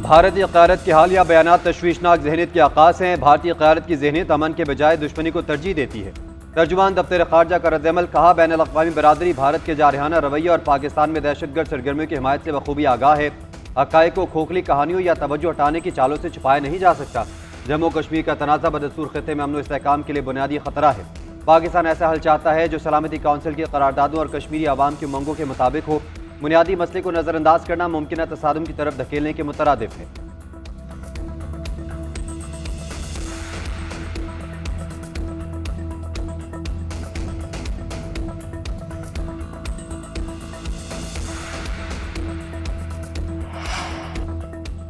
भारतीय क़यादत के हालिया बयानात तशवीशनाक ज़हनियत के आगाज़ हैं। भारतीय क़यादत की ज़हनियत अमन के बजाय दुश्मनी को तरजीह देती है। तर्जुमान दफ्तर ख़ारजा का रद्दअमल, कहा बैनुल अक़वामी बरादरी भारत के जारहाना रवैया और पाकिस्तान में दहशतगर्द सरगर्मियों की हिमायत से बखूबी आगाह है। हक़ाइक़ को खोखली कहानियों या तवज्जो हटाने की चालों से छुपाया नहीं जा सकता। जम्मू कश्मीर का तनाज़ा बदस्तूर ख़ित्ते में अमन व इस्तेहकाम के लिए बुनियादी ख़तरा है। पाकिस्तान ऐसा हल चाहता है जो सलामती काउंसिल की करारदादों और कश्मीरी आवाम की उमंगों के मुताबिक हो। बुनियादी मसले को नज़रअंदाज करना मुमकिन तसादुम की तरफ धकेलने के मुतरादिफ है।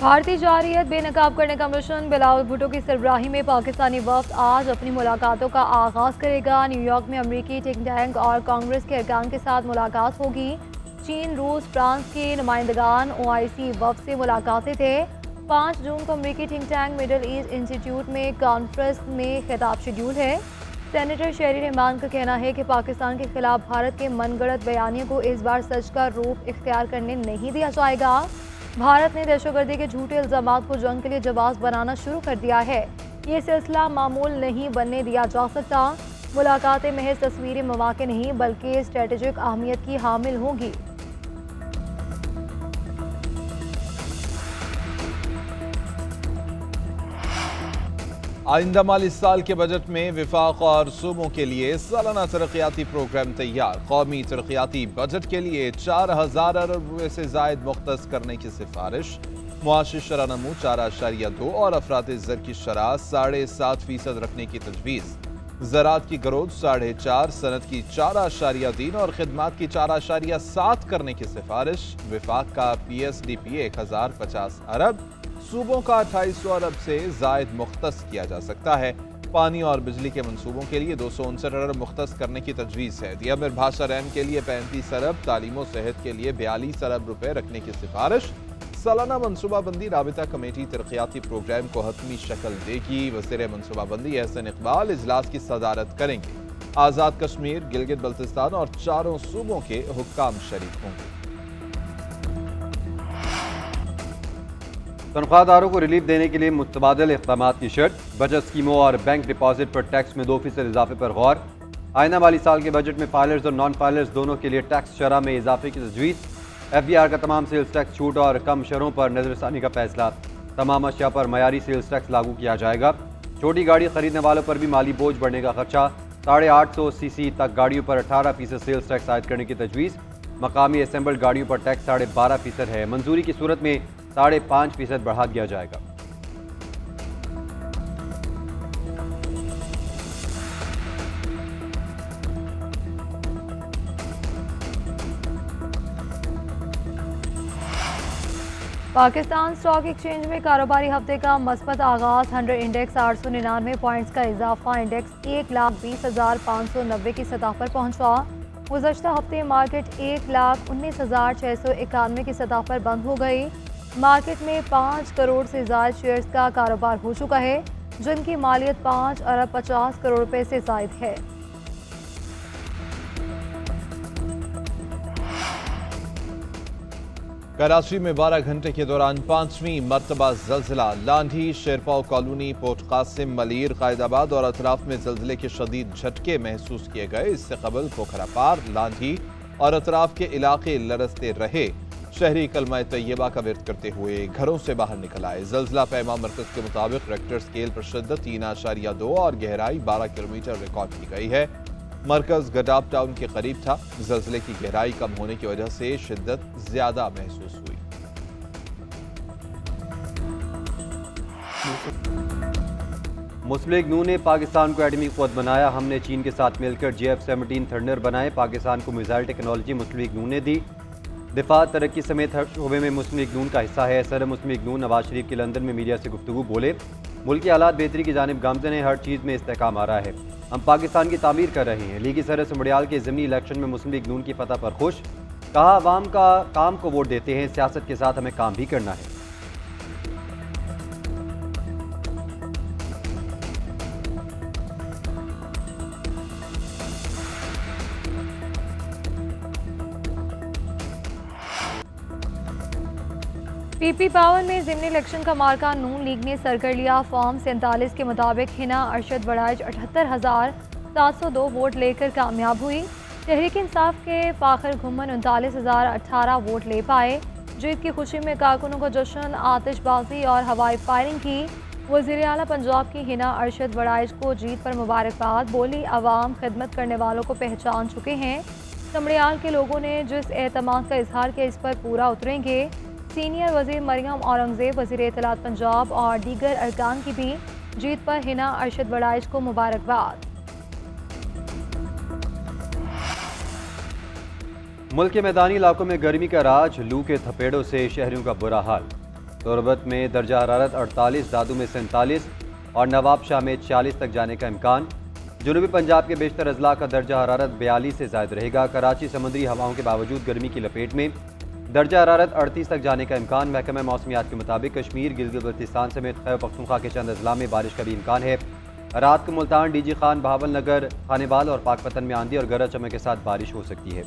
भारतीय जारहियत बेनकाब करने का मिशन, बिलावल भुट्टो की सरबराही में पाकिस्तानी वफ्द आज अपनी मुलाकातों का आगाज करेगा। न्यूयॉर्क में अमरीकी थिंक टैंक और कांग्रेस के अरकान के साथ मुलाकात होगी। चीन, रूस, फ्रांस के नुमाइंदगान OIC वफ्द से मुलाकातें थे। 5 जून को अमरीकी think tank middle east institute में कॉन्फ्रेंस में खिताब शेड्यूल है। सेनेटर शेरी रहमान का कहना है कि पाकिस्तान के खिलाफ भारत के मनगढ़ंत बयानियों को इस बार सच का रूप इख्तियार करने नहीं दिया जाएगा। भारत ने दहशतगर्दी के झूठे इल्जामात को जंग के लिए जवाब बनाना शुरू कर दिया है। ये सिलसिला मामूल नहीं बनने दिया जा सकता। मुलाकातें महज तस्वीरी मौके नहीं बल्कि स्ट्रेटेजिक अहमियत की हामिल होंगी। आइंदा माली साल के बजट में विफाक और सूबों के लिए सालाना तरक्याती प्रोग्राम तैयार। कौमी तरक्याती बजट के लिए 4000 अरब रुपये से जायद मुख्तस करने की सिफारिश। मुआशी शरह नमू 4.2 और अफरात ज़र की शरह 7.5% रखने की तजवीज़। ज़राअत की ग्रोथ 4.5, सनत की 4.3 और खिदमात की 4.7 करने की सिफारिश। विफाक का PSDP 1050 अरब, सूबों का 2800 अरब से जायद मुख्तस किया जा सकता है। पानी और बिजली के मंसूबों के लिए 259 अरब मुख्तस करने की तजवीज़ है। दियामिर भाषा रैम के लिए 35 अरब, तालीम और सेहत के लिए 42 अरब रुपए रखने की सिफारिश। सालाना राबिता कमेटी तरक्याती प्रोग्राम को हतमी शक्ल देगी। वज़ीर मनसूबाबंदी एहसन इकबाल इजलास की सदारत करेंगे। आज़ाद कश्मीर, गिलगित बल्तिस्तान और 4 सूबों के हुक्काम शरीक होंगे। तनख्वाहदारों को रिलीफ देने के लिए मुतबादिल इक़दामात की शर्त। बचत स्कीमों और बैंक डिपॉजिट पर टैक्स में 2% इजाफे पर गौर। आइंदा माली साल के बजट में फाइलर्स और नॉन फाइलर्स दोनों के लिए टैक्स शरह में इजाफे की तजवीज़। FBR का तमाम सेल्स टैक्स छूट और कम शरों पर नजरसानी का फैसला। तमाम अशिया पर मयारी सेल्स टैक्स लागू किया जाएगा। छोटी गाड़ी खरीदने वालों पर भी माली बोझ बढ़ने का खदशा। 850 CC तक गाड़ियों पर 18% सेल्स टैक्स आयद करने की तजवीज़। मकामी असेंबल्ड गाड़ियों पर टैक्स 12.5% है। मंजूरी की सूरत में 5.5% बढ़ा दिया जाएगा। पाकिस्तान स्टॉक एक्सचेंज में कारोबारी हफ्ते का मस्बत आगाज। 100 इंडेक्स 899 पॉइंट्स का इजाफा। इंडेक्स 1,20,590 की सतह पर पहुंचा। गुज़श्ता हफ्ते मार्केट 1,19,691 की सतह पर बंद हो गई। मार्केट में 5 करोड़ से ज़ायद शेयर्स का कारोबार हो चुका है, जिनकी मालियत 5 अरब 50 करोड़ रुपए से ज़ायद है। कराची में 12 घंटे के दौरान 5वीं मरतबा जल्जिला। लांढी, शेरपाव कॉलोनी, पोर्ट कासिम, मलीर, कायदाबाद और अतराफ में जल्जिले के शदीद झटके महसूस किए गए। इससे कबल पोखरापार, लांढी और अतराफ के इलाके लरसते रहे। शहरी कलमा तैयबा का विर्द करते हुए घरों से बाहर निकल आए। जल्जिला पैमा मरकज के मुताबिक रेक्टर स्केल पर शिद्दत 3.2 और गहराई 12 किलोमीटर रिकॉर्ड की गई है। मरकज गडाब टाउन के करीब था। जल्जिले की गहराई कम होने की वजह से शिद्दत ज्यादा महसूस हुई। मुस्लिम लीग नून ने पाकिस्तान को एटमी क़ुव्वत बनाया। हमने चीन के साथ मिलकर JF-17 थंडर बनाए। पाकिस्तान को मिसाइल टेक्नोलॉजी मुस्लिम लीग नून ने दी। दिफा, तरक्की समेत हर शोबे में मुस्लिम लीग नून का हिस्सा है। सदर मुस्लिम लीग नून नवाज शरीफ की लंदन में मीडिया से गुफ्तगू बोले, मुल्क के हालात बेहतरी की जानिब गामज़न है। हर चीज़ में इस्तेहकाम आ रहा है। हम पाकिस्तान की तामीर कर रहे हैं। लीगी सदर सुमड़ियाल के ज़मीनी इलेक्शन में मुस्लिम लीग नून की फतह पर खुश। कहा, अवाम का काम को वोट देते हैं, सियासत के साथ हमें काम भी करना है। PP पावन में ज़िमनी इलेक्शन का मार्का नून लीग ने सर कर लिया। फॉर्म 47 के मुताबिक हिना अरशद बड़ाइच 78,702 वोट लेकर कामयाब हुई। तहरीक इंसाफ के फाखर घुमन 39,018 वोट ले पाए। जीत की खुशी में कारकुनों को जश्न, आतिशबाजी और हवाई फायरिंग की। वज़ीर आला पंजाब की हिना अरशद बड़ाइच को जीत पर मुबारकबाद बोली। अवाम खिदमत करने वालों को पहचान चुके हैं। समड़ियाल के लोगों ने जिस एतमाद का इजहार किया, इस पर पूरा उतरेंगे। सीनियर वज़ीर मरियम औरंगज़ेब, वज़ीर इत्तलात पंजाब और दीगर अरकान की भी जीत पर हिना अरशद बड़ाइच को मुबारकबाद। मुल्क के मैदानी इलाकों में गर्मी का राज, लू के थपेड़ों से शहरियों का बुरा हाल। तुरबत में दर्जा हरारत 48, दादू में 47 और नवाब शाह में 40 तक जाने का इम्कान। जनूबी पंजाब के बेशतर अजला का दर्जा हरारत 42 से ज़ायद रहेगा। कराची समुद्री हवाओं के बावजूद गर्मी की लपेट में, दर्जा हरारत 38 तक जाने का इम्कान। महकमा मौसमियात के मुताबिक कश्मीर, गिलगित बल्तिस्तान समेत खैबर पख्तूनख्वा के चंद अजला में बारिश का भी इम्कान है। रात को मुल्तान, डीजी खान, बहावल नगर, खानेबाल और पाकपतन में आंधी और गरज चमक के साथ बारिश हो सकती है।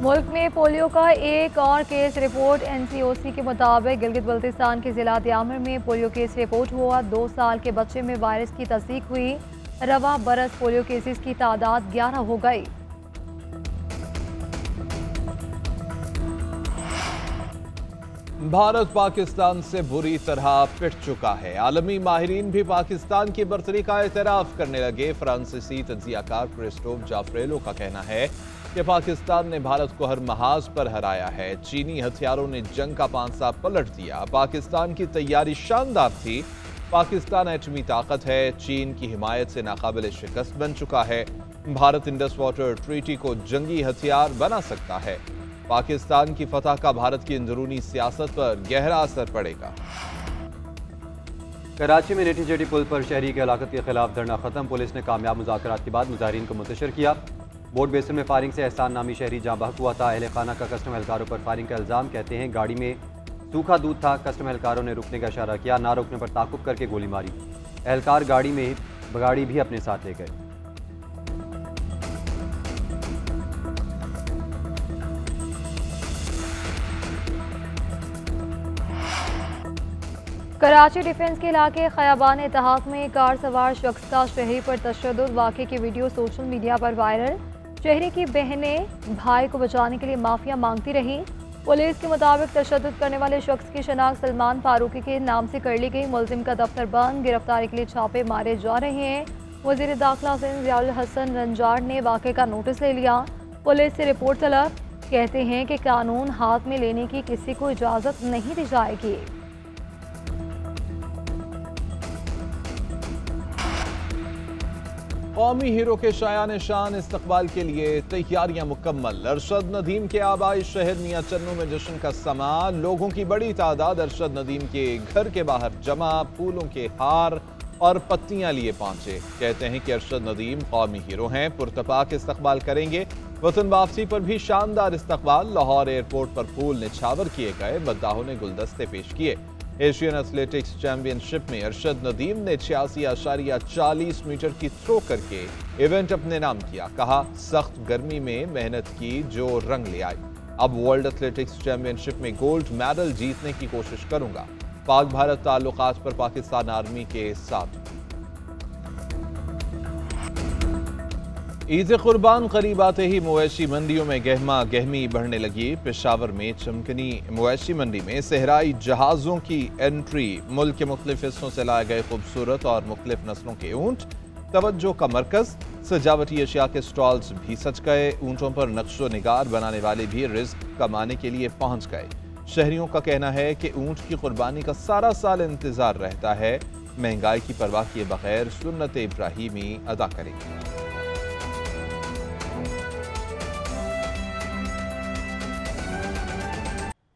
मुल्क में पोलियो का एक और केस रिपोर्ट। NCOC के मुताबिक गिलगित बल्तिस्तान के जिला दियामर में पोलियो केस रिपोर्ट हुआ। 2 साल के बच्चे में वायरस की तस्दीक हुई। रवा बरस पोलियो केसेस की तादाद 11 हो गई। भारत पाकिस्तान से बुरी तरह पिट चुका है। आलमी माहिरीन भी पाकिस्तान की बर्तरी का एतराफ़ करने लगे। फ्रांसीसी तज्जियाकार क्रिस्टोफ जाफ्रेलो का कहना है कि पाकिस्तान ने भारत को हर महाज पर हराया है। चीनी हथियारों ने जंग का पांसा पलट दिया। पाकिस्तान की तैयारी शानदार थी। पाकिस्तान एटमी ताकत है। चीन की हिमायत से नाकाबिल शिकस्त बन चुका है। भारत इंडस वाटर ट्रीटी को जंगी हथियार बना सकता है। पाकिस्तान की फतह का भारत की अंदरूनी सियासत पर गहरा असर पड़ेगा। कराची में नेटी जेटी पुल पर शहरी की हलाकत के खिलाफ धरना खत्म। पुलिस ने कामयाब मुज़ाकरात के बाद मुजाहिरीन को मुंतशिर किया। बोट बेसिन में फायरिंग से एहसान नामी शहरी जाँ बहक हुआ था। अहले खाना का कस्टम एहलकारों पर फायरिंग का इल्ज़ाम। कहते हैं गाड़ी में सूखा दूध था। कस्टम एहलकारों ने रुकने का इशारा किया। ना रुकने पर ताकुब करके गोली मारी। एहलकार गाड़ी भी अपने साथ ले गए। कराची डिफेंस के इलाके खयाबान इत्तेहाद में कार सवार शख्स का शहरी पर तशद्दुद। वाक़े की वीडियो सोशल मीडिया पर वायरल। शहरी की बहनें भाई को बचाने के लिए माफिया मांगती रही। पुलिस के मुताबिक तशद्दुद करने वाले शख्स की शनाख्त सलमान फारूकी के नाम से कर ली गई। मुलजिम का दफ्तर बंद। गिरफ्तारी के लिए छापे मारे जा रहे हैं। वज़ीर दाखिला ज़ियाउल हसन रंजाड़ ने वाक़े का नोटिस ले लिया। पुलिस से रिपोर्ट तलब। कहते हैं कि कानून हाथ में लेने की किसी को इजाज़त नहीं दी जाएगी। कौमी हीरो के शायान शान इस्तकबाल के लिए तैयारियां मुकम्मल। अरशद नदीम के आबाई शहर मियां चन्नू में जश्न का समा। लोगों की बड़ी तादाद अरशद नदीम के घर के बाहर जमा, फूलों के हार और पत्तियां लिए पहुंचे। कहते हैं कि अरशद नदीम कौमी हीरो हैं। पुरतपाक इस्तकबाल करेंगे। वतन वापसी पर भी शानदार इस्तकबाल। लाहौर एयरपोर्ट पर फूल निछावर किए गए। मद्दाहों ने गुलदस्ते पेश किए। एशियन एथलेटिक्स चैंपियनशिप में अरशद नदीम ने 86.40 मीटर की थ्रो करके इवेंट अपने नाम किया। कहा, सख्त गर्मी में मेहनत की जो रंग ले आई। अब वर्ल्ड एथलेटिक्स चैंपियनशिप में गोल्ड मेडल जीतने की कोशिश करूंगा। पाक भारत ताल्लुकात पर पाकिस्तान आर्मी के साथ। ईद कुर्बान करीब आते ही मवेशी मंडियों में गहमा गहमी बढ़ने लगी। पेशावर में चमकनी मवेशी मंडी में सहराई जहाज़ों की एंट्री। मुल्क के मुख्तलिफ हिस्सों से लाए गए खूबसूरत और मुख्तलिफ नस्लों के ऊँट तवज्जो का मरकज। सजावटी अशिया के स्टॉल्स भी सज गए। ऊँटों पर नक्शो निगार बनाने वाले भी रिस्क कमाने के लिए पहुँच गए। शहरियों का कहना है कि ऊँट की कुर्बानी का सारा साल इंतजार रहता है। महंगाई की परवाह किए बगैर सुन्नत इब्राहिमी अदा करेंगे।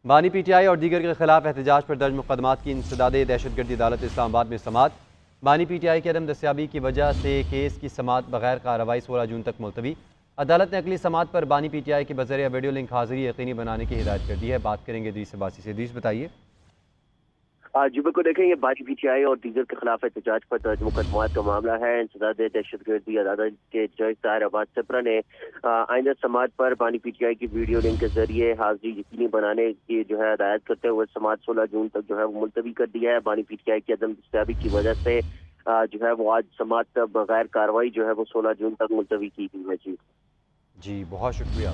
बानी PTI और दीगर के खिलाफ एहतजाज पर दर्ज मुकदमात की इंसदाद दहशतगर्दी अदालत इस्लामाबाद में समात। बानी PTI की अदम दस्याबी की वजह से केस की समात बगैर कार्रवाई 16 जून तक मुलतवी। अदालत ने अगली समात पर बानी PTI के बजरिया वीडियो लिंक हाजिरी यकीनी बनाने की हिदायत कर दी है। बात करेंगे इदरीस अब्बासी से। इदरीस बताइए। जी बिल्कुल, देखें ये बानी पीटीआई और दीगर के खिलाफ एहतजाज पर दर्ज मुकदमात का मामला है। इंसदाद दहशतगर्दी अदालत के जज ताहिर अब्बास सिपरा ने आइंदा समात पर बानी पीटीआई की वीडियो लिंक के जरिए हाजिरी यकीनी बनाने की जो है हदायत करते हुए समात 16 जून तक जो है वो मुलतवी कर दिया है। बानी पीटीआई की अदम दस्तयाबी की वजह से जो है वो आज समात बगैर कार्रवाई जो है वो 16 जून तक मुलतवी की गई है। जी जी, बहुत शुक्रिया।